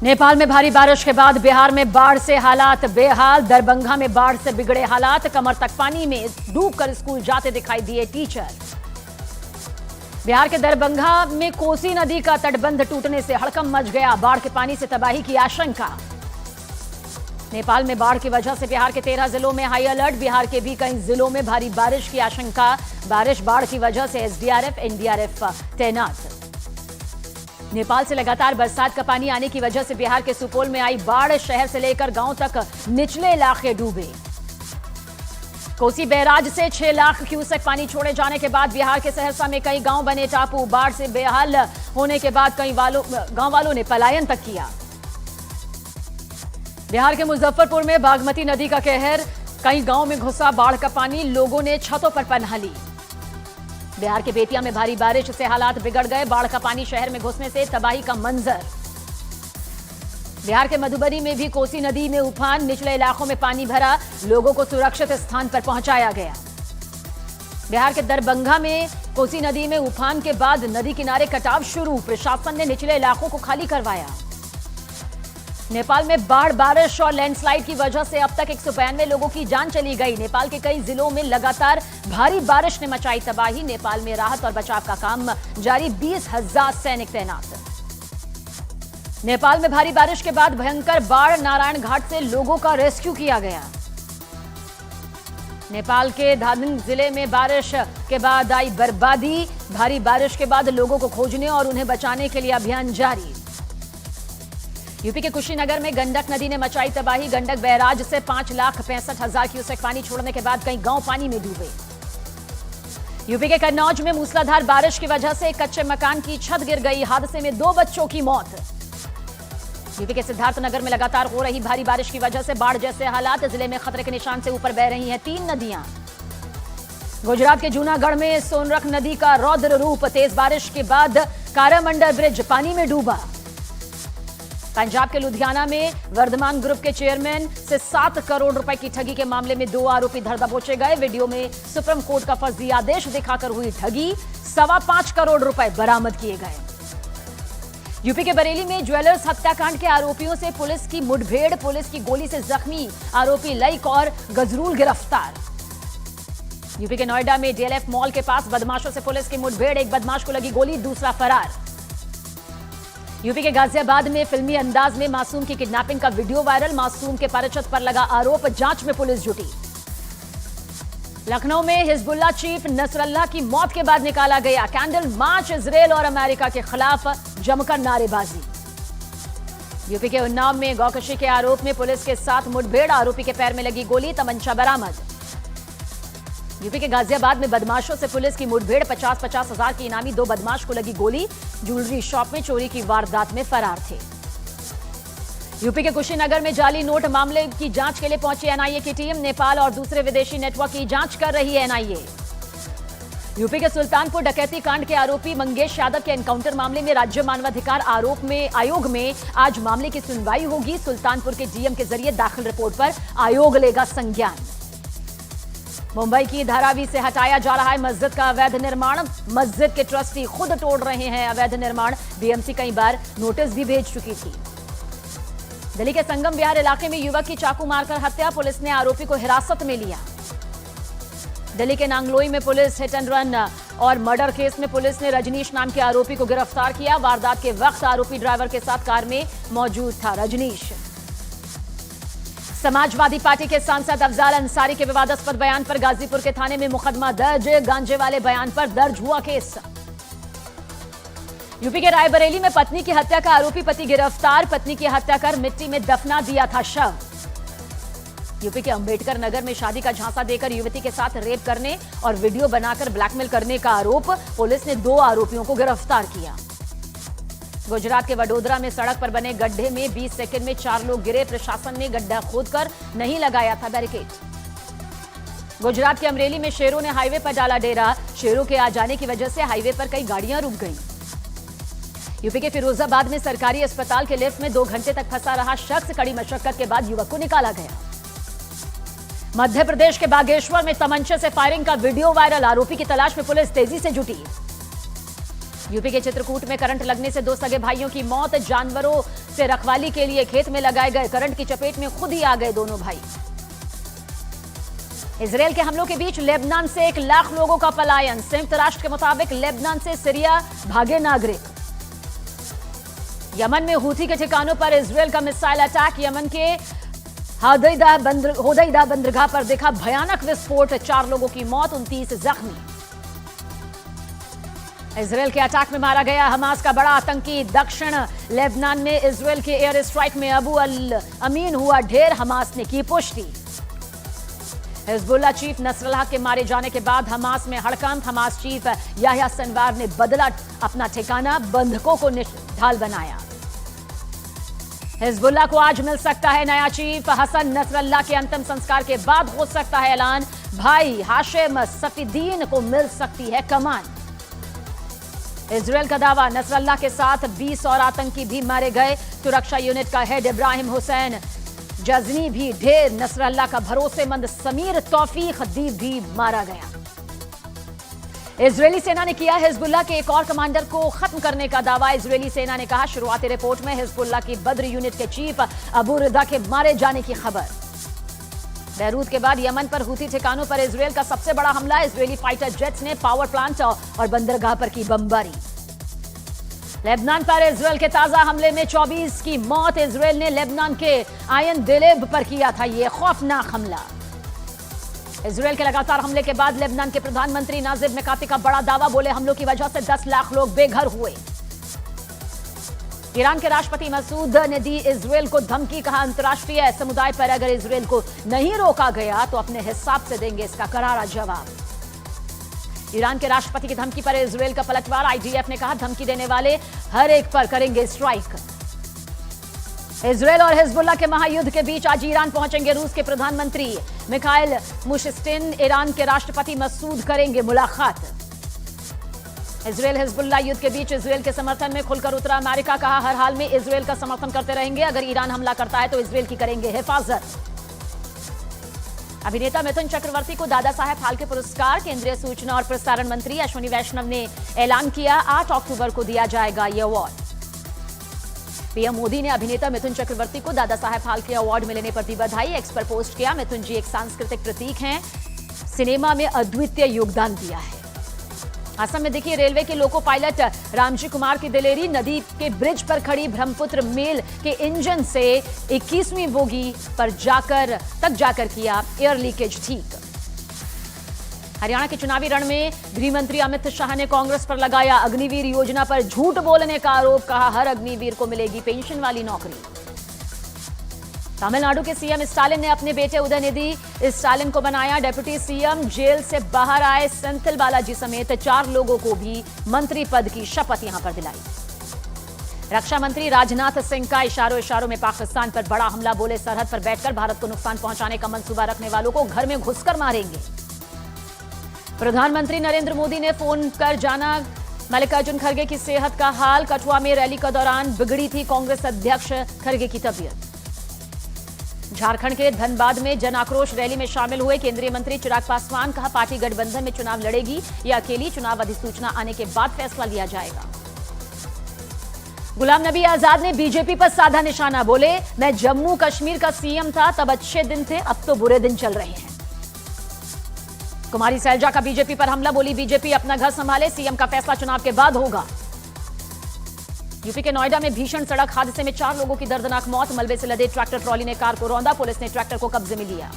नेपाल में भारी बारिश के बाद बिहार में बाढ़ से हालात बेहाल। दरभंगा में बाढ़ से बिगड़े हालात, कमर तक पानी में डूबकर स्कूल जाते दिखाई दिए टीचर। बिहार के दरभंगा में कोसी नदी का तटबंध टूटने से हड़कंप मच गया। बाढ़ के पानी से तबाही की आशंका। नेपाल में बाढ़ की वजह से बिहार के 13 जिलों में हाई अलर्ट। बिहार के भी कई जिलों में भारी बारिश की आशंका। बाढ़ की वजह से एसडीआरएफ एनडीआरएफ तैनात। नेपाल से लगातार बरसात का पानी आने की वजह से बिहार के सुपौल में आई बाढ़। शहर से लेकर गांव तक निचले इलाके डूबे। कोसी बैराज से 6 लाख क्यूसेक पानी छोड़े जाने के बाद बिहार के सहरसा में कई गांव बने टापू। बाढ़ से बेहाल होने के बाद कई गांव वालों ने पलायन तक किया। बिहार के मुजफ्फरपुर में बागमती नदी का कहर, कई गांव में घुसा बाढ़ का पानी। लोगों ने छतों पर पनाह ली। बिहार के बेतिया में भारी बारिश से हालात बिगड़ गए। बाढ़ का पानी शहर में घुसने से तबाही का मंजर। बिहार के मधुबनी में भी कोसी नदी में उफान, निचले इलाकों में पानी भरा। लोगों को सुरक्षित स्थान पर पहुंचाया गया। बिहार के दरभंगा में कोसी नदी में उफान के बाद नदी किनारे कटाव शुरू। प्रशासन ने निचले इलाकों को खाली करवाया। नेपाल में बाढ़, बारिश और लैंडस्लाइड की वजह से अब तक 192 लोगों की जान चली गई। नेपाल के कई जिलों में लगातार भारी बारिश ने मचाई तबाही। नेपाल में राहत और बचाव का काम जारी। 20,000 सैनिक तैनात। नेपाल में भारी बारिश के बाद भयंकर बाढ़, नारायण घाट से लोगों का रेस्क्यू किया गया। नेपाल के धादिङ जिले में बारिश के बाद आई बर्बादी। भारी बारिश के बाद लोगों को खोजने और उन्हें बचाने के लिए अभियान जारी। यूपी के कुशीनगर में गंडक नदी ने मचाई तबाही। गंडक बैराज से 5,65,000 क्यूसेक पानी छोड़ने के बाद कई गांव पानी में डूबे। यूपी के कन्नौज में मूसलाधार बारिश की वजह से एक कच्चे मकान की छत गिर गई। हादसे में 2 बच्चों की मौत। यूपी के सिद्धार्थनगर में लगातार हो रही भारी बारिश की वजह से बाढ़ जैसे हालात। जिले में खतरे के निशान से ऊपर बह रही हैं 3 नदियां। गुजरात के जूनागढ़ में सोनरख नदी का रौद्र रूप। तेज बारिश के बाद कारामंडल ब्रिज पानी में डूबा। पंजाब के लुधियाना में वर्धमान ग्रुप के चेयरमैन से 7 करोड़ रुपए की ठगी के मामले में 2 आरोपी धर दबोचे गए। वीडियो में सुप्रीम कोर्ट का फर्जी आदेश दिखाकर हुई ठगी। 5.25 करोड़ रुपए बरामद किए गए। यूपी के बरेली में ज्वेलर्स हत्याकांड के आरोपियों से पुलिस की मुठभेड़। पुलिस की गोली से जख्मी आरोपी लईक और गजरूल गिरफ्तार। यूपी के नोएडा में डीएलएफ मॉल के पास बदमाशों से पुलिस की मुठभेड़। एक बदमाश को लगी गोली, दूसरा फरार। यूपी के गाजियाबाद में फिल्मी अंदाज में मासूम की किडनैपिंग का वीडियो वायरल। मासूम के परिचित पर लगा आरोप, जांच में पुलिस जुटी। लखनऊ में हिजबुल्लाह चीफ नसरल्लाह की मौत के बाद निकाला गया कैंडल मार्च। इजरायल और अमेरिका के खिलाफ जमकर नारेबाजी। यूपी के उन्नाव में गौकशी के आरोप में पुलिस के साथ मुठभेड़। आरोपी के पैर में लगी गोली, तमंचा बरामद। यूपी के गाजियाबाद में बदमाशों से पुलिस की मुठभेड़। 50-50 हजार की इनामी 2 बदमाश को लगी गोली। ज्वेलरी शॉप में चोरी की वारदात में फरार थे। यूपी के कुशीनगर में जाली नोट मामले की जांच के लिए पहुंची एनआईए की टीम। नेपाल और दूसरे विदेशी नेटवर्क की जांच कर रही है एनआईए। यूपी के सुल्तानपुर डकैती कांड के आरोपी मंगेश यादव के एनकाउंटर मामले में राज्य मानवाधिकार आयोग में आज मामले की सुनवाई होगी। सुल्तानपुर के डीएम के जरिए दाखिल रिपोर्ट पर आयोग लेगा संज्ञान। मुंबई की धारावी से हटाया जा रहा है मस्जिद का अवैध निर्माण। मस्जिद के ट्रस्टी खुद तोड़ रहे हैं अवैध निर्माण। बीएमसी कई बार नोटिस भी भेज चुकी थी। दिल्ली के संगम विहार इलाके में युवक की चाकू मारकर हत्या। पुलिस ने आरोपी को हिरासत में लिया। दिल्ली के नांगलोई में पुलिस हिट एंड रन और मर्डर केस में पुलिस ने रजनीश नाम के आरोपी को गिरफ्तार किया। वारदात के वक्त आरोपी ड्राइवर के साथ कार में मौजूद था। रजनीश। समाजवादी पार्टी के सांसद अफजाल अंसारी के विवादास्पद बयान पर गाजीपुर के थाने में मुकदमा दर्ज। गांजे वाले बयान पर दर्ज हुआ केस। यूपी के रायबरेली में पत्नी की हत्या का आरोपी पति गिरफ्तार। पत्नी की हत्या कर मिट्टी में दफना दिया था शव। यूपी के अंबेडकर नगर में शादी का झांसा देकर युवती के साथ रेप करने और वीडियो बनाकर ब्लैकमेल करने का आरोप। पुलिस ने 2 आरोपियों को गिरफ्तार किया। गुजरात के वडोदरा में सड़क पर बने गड्ढे में 20 सेकंड में 4 लोग गिरे। प्रशासन ने गड्ढा खोदकर नहीं लगाया था बैरिकेड। गुजरात के अमरेली में शेरों ने हाईवे पर डाला डेरा। शेरों के आ जाने की वजह से हाईवे पर कई गाड़ियां रुक गईं। यूपी के फिरोजाबाद में सरकारी अस्पताल के लिफ्ट में 2 घंटे तक फंसा रहा शख्स। कड़ी मशक्कत के बाद युवक को निकाला गया। मध्य प्रदेश के बागेश्वर में तमंचे से फायरिंग का वीडियो वायरल। आरोपी की तलाश में पुलिस तेजी से जुटी। यूपी के चित्रकूट में करंट लगने से 2 सगे भाइयों की मौत। जानवरों से रखवाली के लिए खेत में लगाए गए करंट की चपेट में खुद ही आ गए दोनों भाई। इजरायल के हमलों के बीच लेबनान से 1 लाख लोगों का पलायन। संयुक्त राष्ट्र के मुताबिक लेबनान से सीरिया भागे नागरिक। यमन में हूथी के ठिकानों पर इजरायल का मिसाइल अटैक। यमन के होदैदा बंदरगाह पर देखा भयानक विस्फोट, 4 लोगों की मौत, 29 जख्मी। इजरायल के अटैक में मारा गया हमास का बड़ा आतंकी। दक्षिण लेबनान में इजरायल के एयर स्ट्राइक में अबू अल अमीन हुआ ढेर, हमास ने की पुष्टि। हिजबुल्लाह चीफ नसरल्लाह के मारे जाने के बाद हमास में हड़कंप। हमास चीफ याह्या सिनवार ने बदला अपना ठिकाना, बंधकों को ढाल बनाया। हिजबुल्लाह को आज मिल सकता है नया चीफ। हसन नसरल्लाह के अंतिम संस्कार के बाद हो सकता है ऐलान। भाई हाशिम सफीदीन को मिल सकती है कमान। इजरायल का दावा, नसरल्लाह के साथ 20 और आतंकी भी मारे गए। सुरक्षा यूनिट का हेड इब्राहिम हुसैन जजनी भी ढेर। नसरल्लाह का भरोसेमंद समीर तौफीक दीब भी मारा गया। इजरायली सेना ने किया हिजबुल्लाह के एक और कमांडर को खत्म करने का दावा। इजरायली सेना ने कहा, शुरुआती रिपोर्ट में हिजबुल्लाह की बद्र यूनिट के चीफ अबू रिदा के मारे जाने की खबर। बैरूत के बाद यमन पर हूथी ठिकानों पर इजरायल का सबसे बड़ा हमला। इजरायली फाइटर जेट्स ने पावर प्लांट और बंदरगाह पर की बमबारी। लेबनान पर इजरायल के ताजा हमले में 24 की मौत। इजरायल ने लेबनान के आयन दिलेब पर किया था यह खौफनाक हमला। इजरायल के लगातार हमले के बाद लेबनान के प्रधानमंत्री नाजिब मिकाती का बड़ा दावा, बोले हमलों की वजह से 10 लाख लोग बेघर हुए। ईरान के राष्ट्रपति मसूद ने दी इजरायल को धमकी, कहा अंतर्राष्ट्रीय समुदाय पर अगर इजरायल को नहीं रोका गया तो अपने हिसाब से देंगे इसका करारा जवाब। ईरान के राष्ट्रपति की धमकी पर इजरायल का पलटवार। आईडीएफ ने कहा, धमकी देने वाले हर एक पर करेंगे स्ट्राइक। इजरायल और हिजबुल्लाह के महायुद्ध के बीच आज ईरान पहुंचेंगे रूस के प्रधानमंत्री मिखाइल मुशिस्टिन। ईरान के राष्ट्रपति मसूद करेंगे मुलाकात। इजरायल हिजबुल्लाह युद्ध के बीच इजरायल के समर्थन में खुलकर उतरा अमेरिका। कहा, हर हाल में इजरायल का समर्थन करते रहेंगे। अगर ईरान हमला करता है तो इजरायल की करेंगे हिफाजत। अभिनेता मिथुन चक्रवर्ती को दादा साहेब फाल्के पुरस्कार। केंद्रीय सूचना और प्रसारण मंत्री अश्विनी वैष्णव ने ऐलान किया, 8 अक्टूबर को दिया जाएगा यह अवार्ड। पीएम मोदी ने अभिनेता मिथुन चक्रवर्ती को दादा साहेब फाल्के अवार्ड मिलने पर दी बधाई। एक्स पर पोस्ट किया, मिथुन जी एक सांस्कृतिक प्रतीक हैं, सिनेमा में अद्वितीय योगदान दिया है। असम में देखिए, रेलवे के लोको पायलट रामजी कुमार की दिलेरी। नदी के ब्रिज पर खड़ी ब्रह्मपुत्र मेल के इंजन से 21वीं बोगी पर जाकर किया एयर लीकेज ठीक। हरियाणा के चुनावी रण में गृह मंत्री अमित शाह ने कांग्रेस पर लगाया अग्निवीर योजना पर झूठ बोलने का आरोप। कहा, हर अग्निवीर को मिलेगी पेंशन वाली नौकरी। तमिलनाडु के सीएम स्टालिन ने अपने बेटे उदयनिधि स्टालिन को बनाया डिप्टी सीएम। जेल से बाहर आए सेंथिल बालाजी समेत 4 लोगों को भी मंत्री पद की शपथ यहां पर दिलाई। रक्षा मंत्री राजनाथ सिंह का इशारों में पाकिस्तान पर बड़ा हमला। बोले, सरहद पर बैठकर भारत को नुकसान पहुंचाने का मंसूबा रखने वालों को घर में घुसकर मारेंगे। प्रधानमंत्री नरेंद्र मोदी ने फोन कर जाना मल्लिकार्जुन खड़गे की सेहत का हाल। कठुआ में रैली के दौरान बिगड़ी थी कांग्रेस अध्यक्ष खड़गे की तबीयत। झारखंड के धनबाद में जन आक्रोश रैली में शामिल हुए केंद्रीय मंत्री चिराग पासवान। कहा, पार्टी गठबंधन में चुनाव लड़ेगी या अकेली, चुनाव अधिसूचना आने के बाद फैसला लिया जाएगा। गुलाम नबी आजाद ने बीजेपी पर साधा निशाना। बोले, मैं जम्मू कश्मीर का सीएम था तब अच्छे दिन थे, अब तो बुरे दिन चल रहे हैं। कुमारी सैलजा का बीजेपी पर हमला। बोली, बीजेपी अपना घर संभाले, सीएम का फैसला चुनाव के बाद होगा। यूपी के नोएडा में भीषण सड़क हादसे में 4 लोगों की दर्दनाक मौत। मलबे से लदे ट्रैक्टर ट्रॉली ने कार को रौंदा। पुलिस ने ट्रैक्टर को कब्जे में लिया।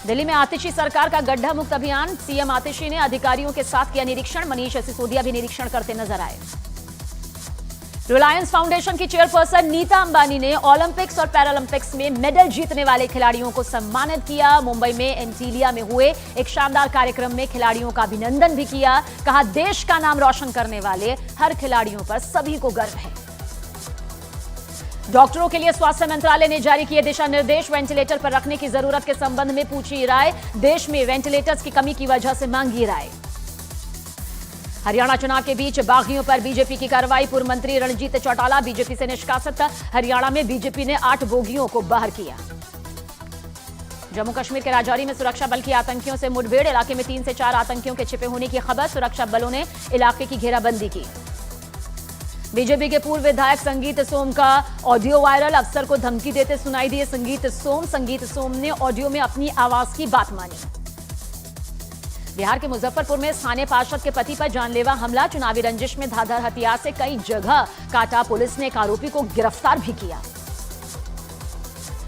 दिल्ली में आतिशी सरकार का गड्ढा मुक्त अभियान। सीएम आतिशी ने अधिकारियों के साथ किया निरीक्षण। मनीष सिसोदिया भी निरीक्षण करते नजर आए। रिलायंस फाउंडेशन की चेयरपर्सन नीता अंबानी ने ओलंपिक्स और पैरालंपिक्स में मेडल जीतने वाले खिलाड़ियों को सम्मानित किया। मुंबई में एंटीलिया में हुए एक शानदार कार्यक्रम में खिलाड़ियों का अभिनंदन भी किया। कहा, देश का नाम रोशन करने वाले हर खिलाड़ियों पर सभी को गर्व है। डॉक्टरों के लिए स्वास्थ्य मंत्रालय ने जारी किए दिशा निर्देश। वेंटिलेटर पर रखने की जरूरत के संबंध में पूछी राय। देश में वेंटिलेटर्स की कमी की वजह से मांगी राय। हरियाणा चुनाव के बीच बागियों पर बीजेपी की कार्रवाई। पूर्व मंत्री रणजीत चौटाला बीजेपी से निष्कासित। हरियाणा में बीजेपी ने 8 बोगियों को बाहर किया। जम्मू कश्मीर के राजौरी में सुरक्षा बल की आतंकियों से मुठभेड़। इलाके में 3 से 4 आतंकियों के छिपे होने की खबर। सुरक्षा बलों ने इलाके की घेराबंदी की। बीजेपी के पूर्व विधायक संगीत सोम का ऑडियो वायरल। अफसर को धमकी देते सुनाई दिए संगीत सोम ने ऑडियो में अपनी आवाज की बात मानी। बिहार के मुजफ्फरपुर में स्थानीय पार्षद के पति पर जानलेवा हमला। चुनावी रंजिश में धारदार हथियार से कई जगह काटा। पुलिस ने एक आरोपी को गिरफ्तार भी किया।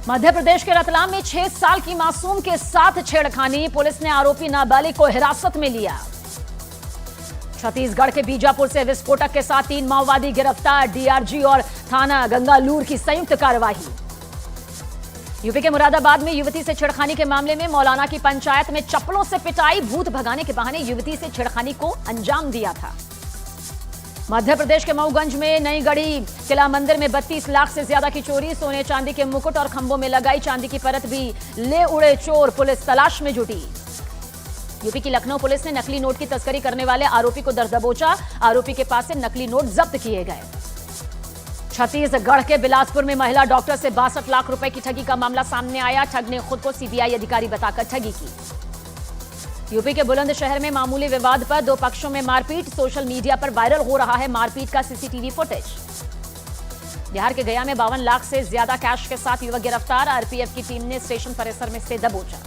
मध्य प्रदेश के रतलाम में 6 साल की मासूम के साथ छेड़खानी। पुलिस ने आरोपी नाबालिग को हिरासत में लिया। छत्तीसगढ़ के बीजापुर से विस्फोटक के साथ 3 माओवादी गिरफ्तार। डीआरजी और थाना गंगालूर की संयुक्त कार्रवाई। यूपी के मुरादाबाद में युवती से छेड़खानी के मामले में मौलाना की पंचायत में चप्पलों से पिटाई। भूत भगाने के बहाने युवती से छेड़खानी को अंजाम दिया था। मध्य प्रदेश के मऊगंज में नई गढ़ी किला मंदिर में 32 लाख से ज्यादा की चोरी। सोने चांदी के मुकुट और खंभों में लगाई चांदी की परत भी ले उड़े चोर। पुलिस तलाश में जुटी। यूपी की लखनऊ पुलिस ने नकली नोट की तस्करी करने वाले आरोपी को दबोचा। आरोपी के पास से नकली नोट जब्त किए गए। छत्तीसगढ़ के बिलासपुर में महिला डॉक्टर से 62 लाख रुपए की ठगी का मामला सामने आया। ठग ने खुद को सीबीआई अधिकारी बताकर ठगी की। यूपी के बुलंदशहर में मामूली विवाद पर 2 पक्षों में मारपीट। सोशल मीडिया पर वायरल हो रहा है मारपीट का सीसीटीवी फुटेज। बिहार के गया में 52 लाख से ज्यादा कैश के साथ युवक गिरफ्तार। आरपीएफ की टीम ने स्टेशन परिसर में से दबोचा।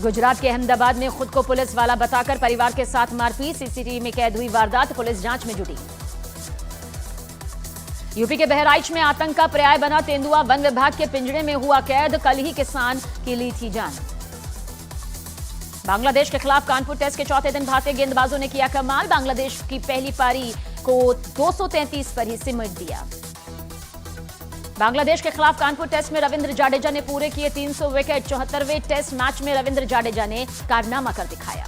गुजरात के अहमदाबाद में खुद को पुलिस वाला बताकर परिवार के साथ मारपीट। सीसीटीवी में कैद हुई वारदात। पुलिस जांच में जुटी। यूपी के बहराइच में आतंक का पर्याय बना तेंदुआ। वन विभाग के पिंजरे में हुआ कैद। कल ही किसान की ली थी जान। बांग्लादेश के खिलाफ कानपुर टेस्ट के चौथे दिन भारतीय गेंदबाजों ने किया कमाल। बांग्लादेश की पहली पारी को 233 पर ही सिमट दिया। बांग्लादेश के खिलाफ कानपुर टेस्ट में रविंद्र जाडेजा ने पूरे किए 300 विकेट। 74वें टेस्ट मैच में रविंद्र जाडेजा ने कारनामा कर दिखाया।